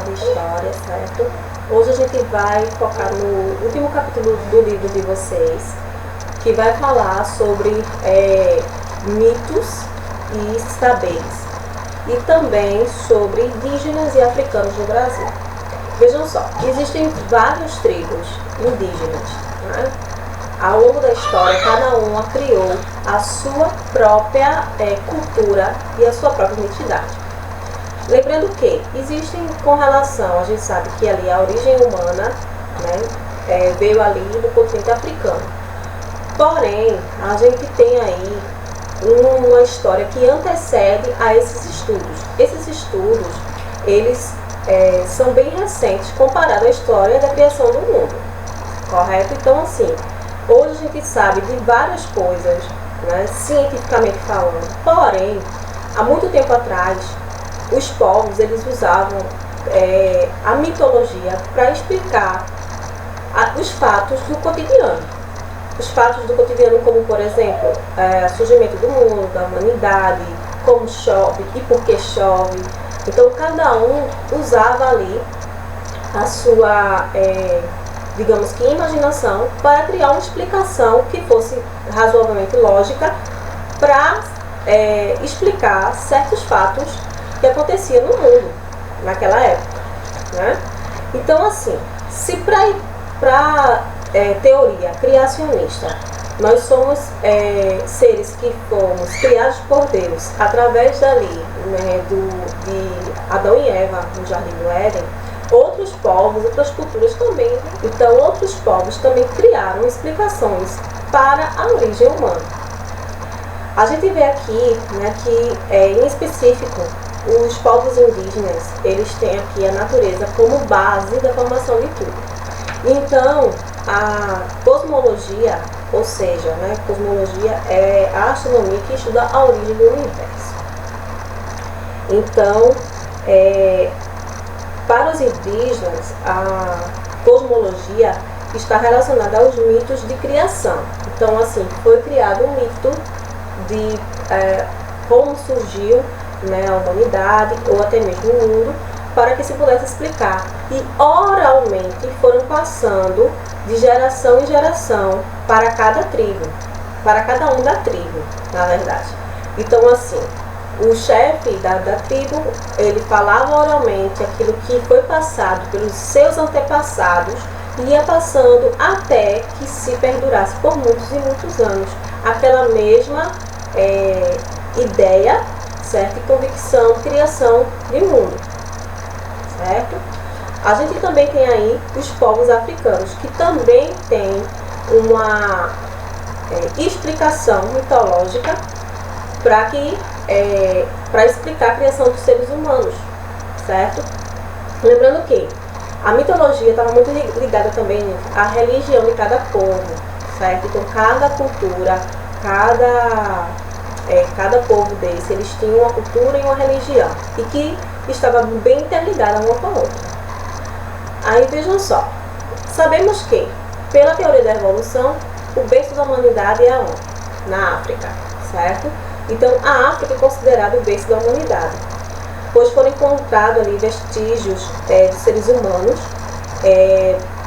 de história, certo? Hoje a gente vai focar no último capítulo do livro de vocês, que vai falar sobre mitos e saberes, e também sobre indígenas e africanos no Brasil. Vejam só, existem várias tribos indígenas, né? Ao longo da história, cada uma criou a sua própria cultura e a sua própria identidade. Lembrando que existem com relação, a gente sabe que ali a origem humana, né, veio ali do continente africano. Porém, a gente tem aí uma história que antecede a esses estudos. Esses estudos, eles são bem recentes comparado à história da criação do mundo, correto? Então, assim, hoje a gente sabe de várias coisas, né, cientificamente falando. Porém, há muito tempo atrás, os povos eles usavam a mitologia para explicar os fatos do cotidiano. Os fatos do cotidiano, como por exemplo, o surgimento do mundo, da humanidade, como chove e por que chove. Então, cada um usava ali a sua digamos que imaginação, para criar uma explicação que fosse razoavelmente lógica para explicar certos fatos que aconteciam no mundo naquela época, né? Então, assim, se para teoria criacionista nós somos seres que fomos criados por Deus através dali, né, de Adão e Eva no Jardim do Éden, outros povos, outras culturas também. Então, outros povos também criaram explicações para a origem humana. A gente vê aqui, né, que, em específico, os povos indígenas, eles têm aqui a natureza como base da formação de tudo. Então, a cosmologia, ou seja, né, cosmologia é a astronomia que estuda a origem do universo. Então, para os indígenas, a cosmologia está relacionada aos mitos de criação. Então, assim, foi criado um mito de como surgiu, né, a humanidade ou até mesmo o mundo, para que se pudesse explicar. E oralmente foram passando de geração em geração para cada tribo, para cada um da tribo, na verdade. Então, assim, o chefe da tribo, ele falava oralmente aquilo que foi passado pelos seus antepassados e ia passando até que se perdurasse por muitos e muitos anos aquela mesma ideia, certo? E convicção, criação de mundo, certo? A gente também tem aí os povos africanos, que também têm uma explicação mitológica para explicar a criação dos seres humanos, certo? Lembrando que a mitologia estava muito ligada também à religião de cada povo, certo? Então, cada cultura, cada povo desse, eles tinham uma cultura e uma religião, e que estava bem interligada uma com a outra. Aí, vejam só, sabemos que, pela teoria da evolução, o berço da humanidade é aonde? Na África, certo? Então, a África é considerada o berço da humanidade, pois foram encontrados ali vestígios de seres humanos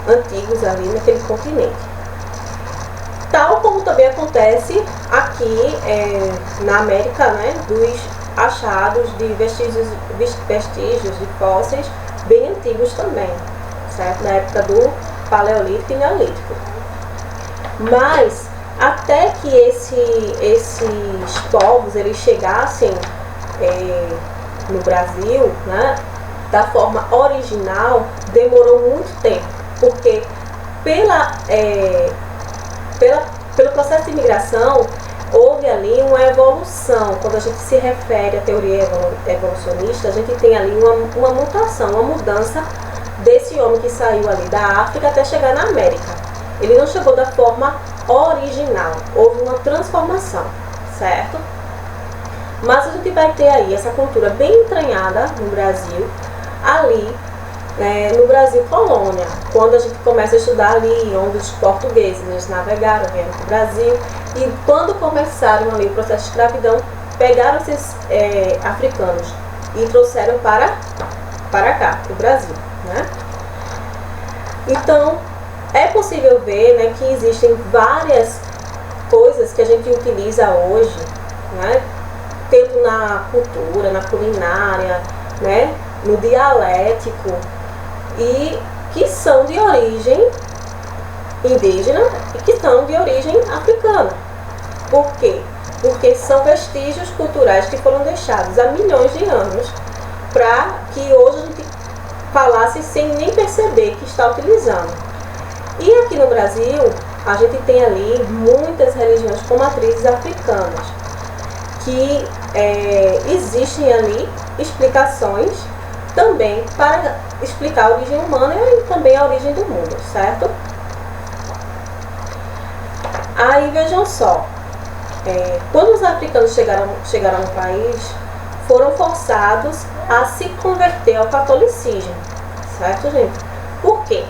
antigos ali naquele continente. Tal como também acontece aqui na América, né, dos achados de vestígios de fósseis bem antigos também, certo? Na época do Paleolítico e Neolítico. Mas, até que esses povos eles chegassem no Brasil, né, da forma original, demorou muito tempo, porque pelo processo de imigração houve ali uma evolução. Quando a gente se refere à teoria evolucionista, a gente tem ali uma mutação, uma mudança desse homem que saiu ali da África até chegar na América. Ele não chegou da forma original, houve uma transformação, certo? Mas a gente vai ter aí essa cultura bem entranhada no Brasil, ali no Brasil colônia, quando a gente começa a estudar ali onde os portugueses eles navegaram, vieram para o Brasil, e quando começaram ali o processo de escravidão, pegaram esses africanos e trouxeram para para cá, para o Brasil, né? Então, é possível ver, né, que existem várias coisas que a gente utiliza hoje, né, tanto na cultura, na culinária, né, no dialético, e que são de origem indígena e que são de origem africana. Por quê? Porque são vestígios culturais que foram deixados há milhões de anos para que hoje a gente falasse sem nem perceber que está utilizando. E aqui no Brasil, a gente tem ali muitas religiões com matrizes africanas, que existem ali explicações também para explicar a origem humana e também a origem do mundo, certo? Aí vejam só, quando os africanos chegaram no país, foram forçados a se converter ao catolicismo, certo, gente? Por quê?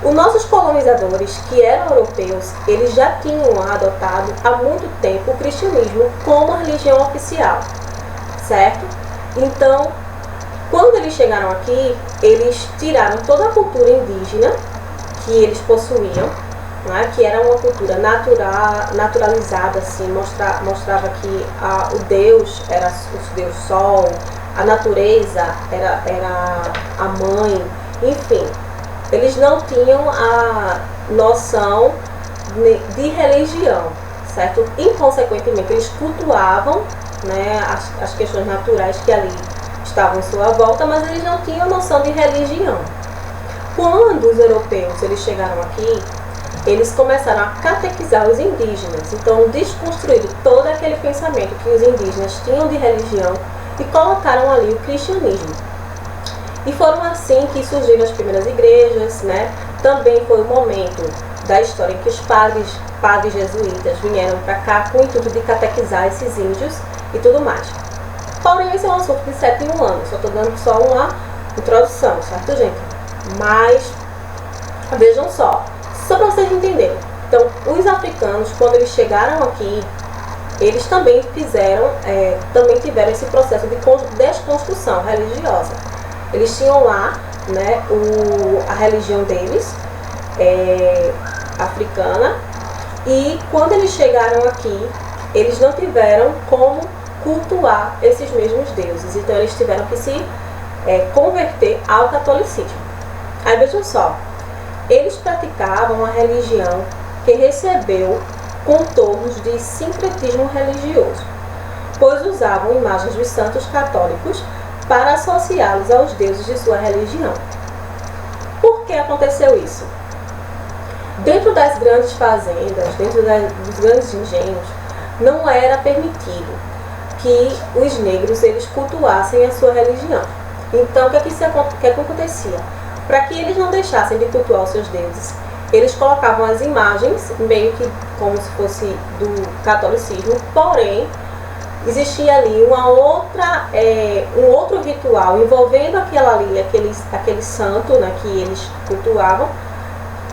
Os nossos colonizadores, que eram europeus, eles já tinham adotado há muito tempo o cristianismo como a religião oficial, certo? Então, quando eles chegaram aqui, eles tiraram toda a cultura indígena que eles possuíam, né, que era uma cultura naturalizada, assim, mostrava que o Deus era o Deus Sol, a natureza era a mãe, enfim. Eles não tinham a noção de religião, certo? Inconsequentemente, eles cultuavam, né, as questões naturais que ali estavam em sua volta, mas eles não tinham noção de religião. Quando os europeus eles chegaram aqui, eles começaram a catequizar os indígenas. Então, desconstruíram todo aquele pensamento que os indígenas tinham de religião e colocaram ali o cristianismo. E foram assim que surgiram as primeiras igrejas, né? Também foi o momento da história em que os padres jesuítas vieram para cá com o intuito de catequizar esses índios e tudo mais. Porém, esse é um assunto de 7 em 1 ano, só estou dando só uma introdução, certo, gente? Mas, vejam só para vocês entenderem. Então, os africanos, quando eles chegaram aqui, eles também também tiveram esse processo de desconstrução religiosa. Eles tinham lá, né, a religião deles, africana, e quando eles chegaram aqui, eles não tiveram como cultuar esses mesmos deuses. Então, eles tiveram que se converter ao catolicismo. Aí, vejam só, eles praticavam a religião que recebeu contornos de sincretismo religioso, pois usavam imagens dos santos católicos para associá-los aos deuses de sua religião. Por que aconteceu isso? Dentro das grandes fazendas, dentro dos grandes engenhos, não era permitido que os negros eles cultuassem a sua religião. Então, o que acontecia? Para que eles não deixassem de cultuar os seus deuses, eles colocavam as imagens, meio que como se fosse do catolicismo, porém, existia ali um outro ritual envolvendo aquele santo, né, que eles cultuavam,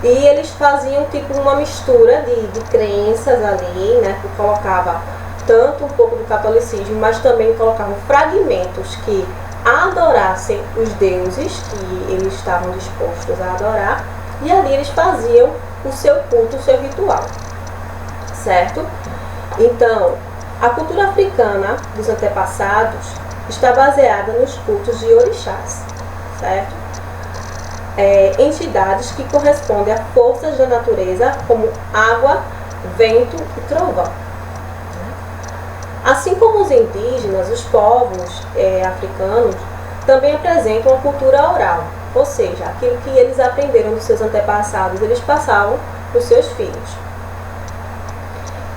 e eles faziam tipo uma mistura de crenças ali, né, que colocava tanto um pouco do catolicismo, mas também colocavam fragmentos que adorassem os deuses que eles estavam dispostos a adorar, e ali eles faziam o seu culto, o seu ritual, certo? Então, a cultura africana dos antepassados está baseada nos cultos de orixás, certo? Entidades que correspondem a forças da natureza como água, vento e trovão. Assim como os indígenas, os povos africanos também apresentam uma cultura oral, ou seja, aquilo que eles aprenderam dos seus antepassados, eles passavam para os seus filhos.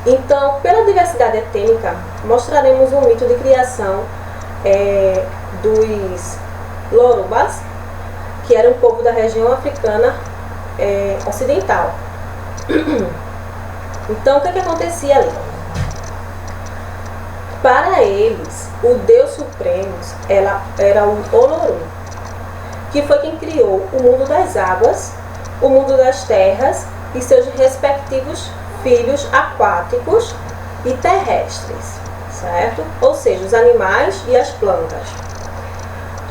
Então, pela diversidade étnica, mostraremos um mito de criação dos Lorubas, que era um povo da região africana ocidental. Então, o que acontecia ali? Para eles, o Deus Supremo era o Olorum, que foi quem criou o mundo das águas, o mundo das terras e seus respectivos filhos aquáticos e terrestres, certo? Ou seja, os animais e as plantas.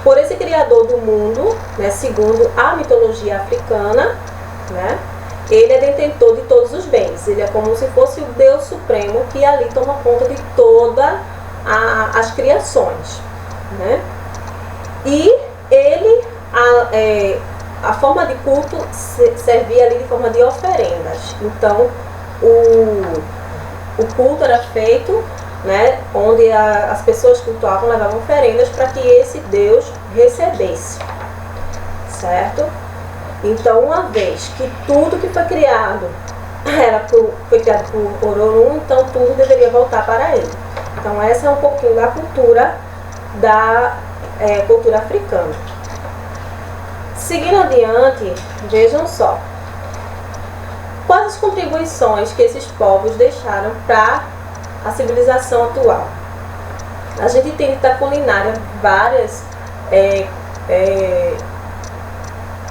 por esse Criador do mundo, né, segundo a mitologia africana, né, ele é detentor de todos os bens. Ele é como se fosse o Deus Supremo que ali toma conta de todas as criações, né? E ele, a forma de culto servia ali de forma de oferendas. Então, o culto era feito, né, onde as pessoas cultuavam, levavam oferendas para que esse Deus recebesse, certo? Então, uma vez que tudo que foi criado foi criado por Orun, então tudo deveria voltar para ele. Então, essa é um pouquinho da cultura cultura africana. Seguindo adiante, vejam só quais as contribuições que esses povos deixaram para a civilização atual. A gente tem da culinária várias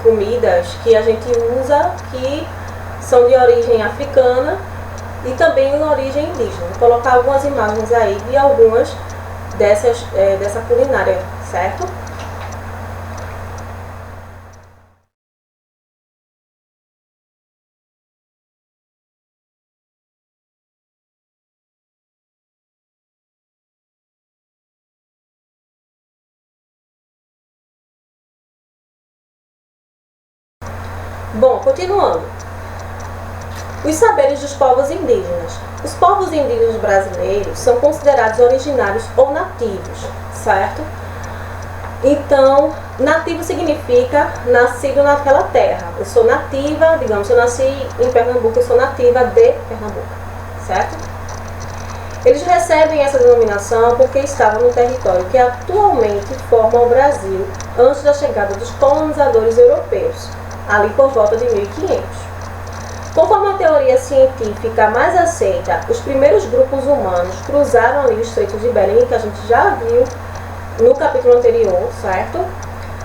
comidas que a gente usa que são de origem africana e também de origem indígena. Vou colocar algumas imagens aí de algumas dessa culinária, certo? Bom, continuando. Os saberes dos povos indígenas. Os povos indígenas brasileiros são considerados originários ou nativos, certo? Então, nativo significa nascido naquela terra. Eu sou nativa, digamos, eu nasci em Pernambuco, eu sou nativa de Pernambuco, certo? Eles recebem essa denominação porque estavam no território que atualmente forma o Brasil antes da chegada dos colonizadores europeus, ali por volta de 1500. Conforme a teoria científica mais aceita, os primeiros grupos humanos cruzaram ali o Estreito de Bering, que a gente já viu no capítulo anterior, certo?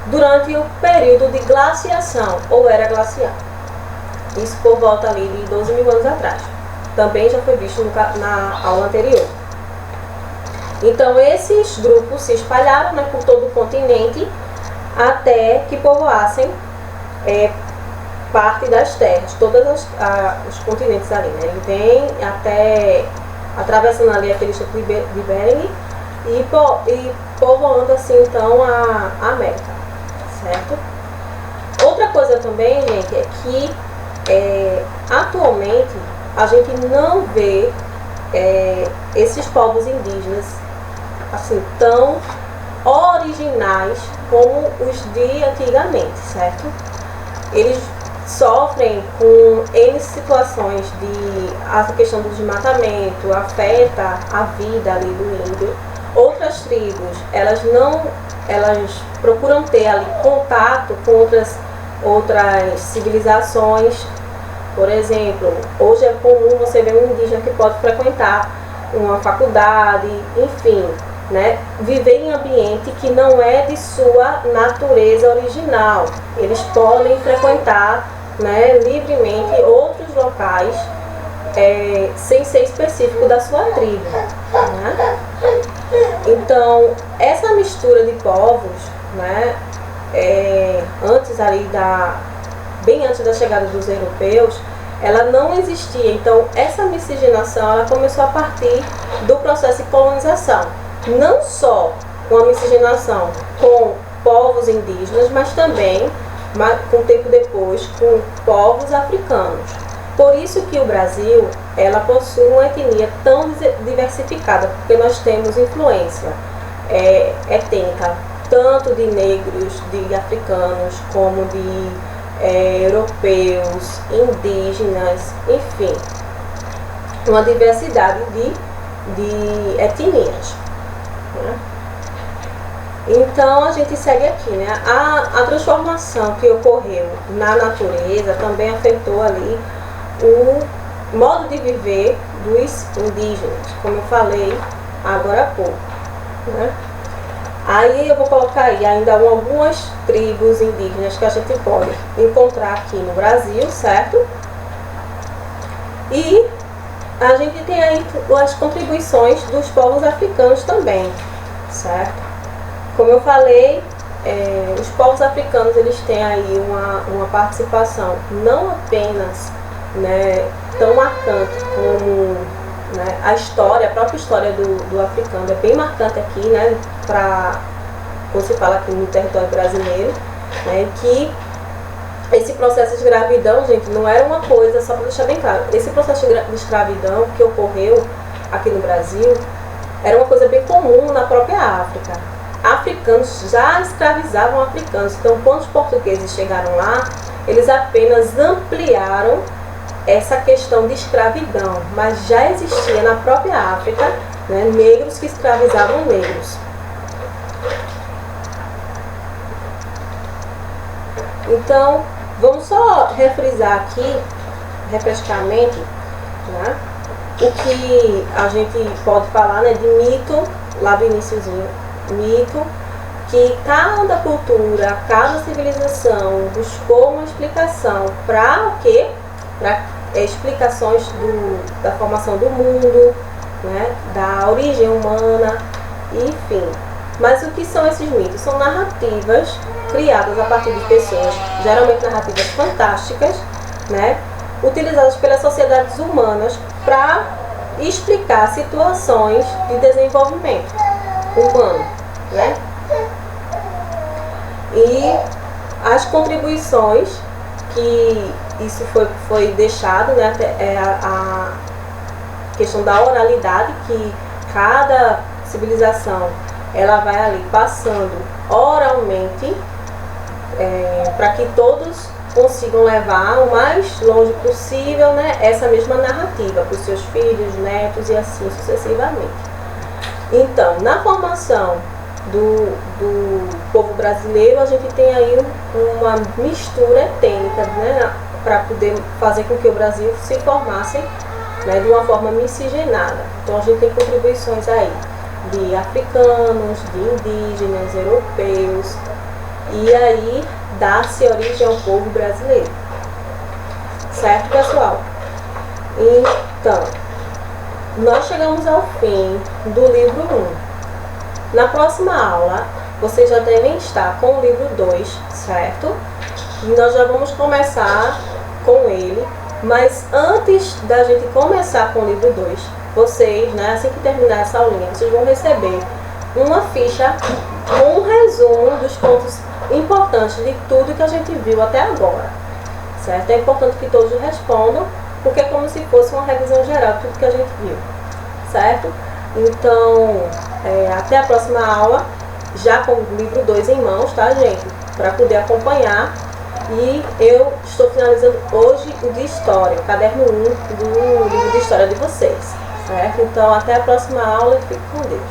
Durante o período de glaciação, ou era glacial. Isso por volta ali de 12 mil anos atrás. Também já foi visto na aula anterior. Então, esses grupos se espalharam, né, por todo o continente até que povoassem parte das terras, todos os continentes ali, né? Ele vem até atravessando ali aquele Estreito de Bering e povoando assim então a América, certo? Outra coisa também, gente, é que atualmente a gente não vê esses povos indígenas assim tão originais como os de antigamente, certo? Eles sofrem com N situações a questão do desmatamento, afeta a vida ali do índio. Outras tribos, elas procuram ter ali contato com outras civilizações. Por exemplo, hoje é comum você ver um indígena que pode frequentar uma faculdade, enfim, né, viver em ambiente que não é de sua natureza original. Eles podem frequentar, né, livremente outros locais sem ser específico da sua tribo, né? Então, essa mistura de povos, né, bem antes da chegada dos europeus, ela não existia. Então, essa miscigenação ela começou a partir do processo de colonização. Não só com a miscigenação com povos indígenas, mas também, com tempo depois, com povos africanos. Por isso que o Brasil, ela possui uma etnia tão diversificada, porque nós temos influência étnica, tanto de negros, de africanos, como de europeus, indígenas, enfim, uma diversidade de etnias, né? Então a gente segue aqui, né? A transformação que ocorreu na natureza também afetou ali o modo de viver dos indígenas, como eu falei agora há pouco, né? Aí eu vou colocar aí ainda algumas tribos indígenas que a gente pode encontrar aqui no Brasil, certo? E a gente tem aí as contribuições dos povos africanos também, certo? Como eu falei, os povos africanos eles têm aí uma participação não apenas, né, tão marcante como, né, a própria história do africano é bem marcante aqui, né, quando se fala aqui no território brasileiro, né, que esse processo de escravidão, gente, não era uma coisa, só para deixar bem claro, esse processo de escravidão que ocorreu aqui no Brasil era uma coisa bem comum na própria África. Africanos já escravizavam africanos, então quando os portugueses chegaram lá, eles apenas ampliaram essa questão de escravidão, mas já existia na própria África, né, negros que escravizavam negros. Então, vamos só refrisar aqui, refrescamente, né, o que a gente pode falar, né, de mito, lá do iniciozinho, mito, que cada cultura, cada civilização buscou uma explicação para o quê? Para explicações da formação do mundo, né, da origem humana, enfim. Mas o que são esses mitos? São narrativas criadas a partir de pessoas, geralmente narrativas fantásticas, né, utilizadas pelas sociedades humanas para explicar situações de desenvolvimento humano, né? E as contribuições que isso foi deixado, né, a questão da oralidade, que cada civilização ela vai ali passando oralmente para que todos consigam levar o mais longe possível, né, essa mesma narrativa para os seus filhos, netos e assim sucessivamente. Então, na formação do povo brasileiro, a gente tem aí uma mistura étnica, né, para poder fazer com que o Brasil se formasse, né, de uma forma miscigenada. Então, a gente tem contribuições aí de africanos, de indígenas, europeus, e aí dá-se origem ao povo brasileiro. Certo, pessoal? Então, nós chegamos ao fim do livro 1. Na próxima aula, vocês já devem estar com o livro 2, certo? E nós já vamos começar com ele, mas antes da gente começar com o livro 2, vocês, né, assim que terminar essa aulinha, vocês vão receber uma ficha com um resumo dos pontos importantes de tudo que a gente viu até agora, certo? É importante que todos respondam, porque é como se fosse uma revisão geral de tudo que a gente viu, certo? Então, até a próxima aula, já com o livro 2 em mãos, tá, gente? Para poder acompanhar. E eu estou finalizando hoje o de História, o caderno 1 do livro de História de vocês, certo? Então, até a próxima aula e fique com Deus.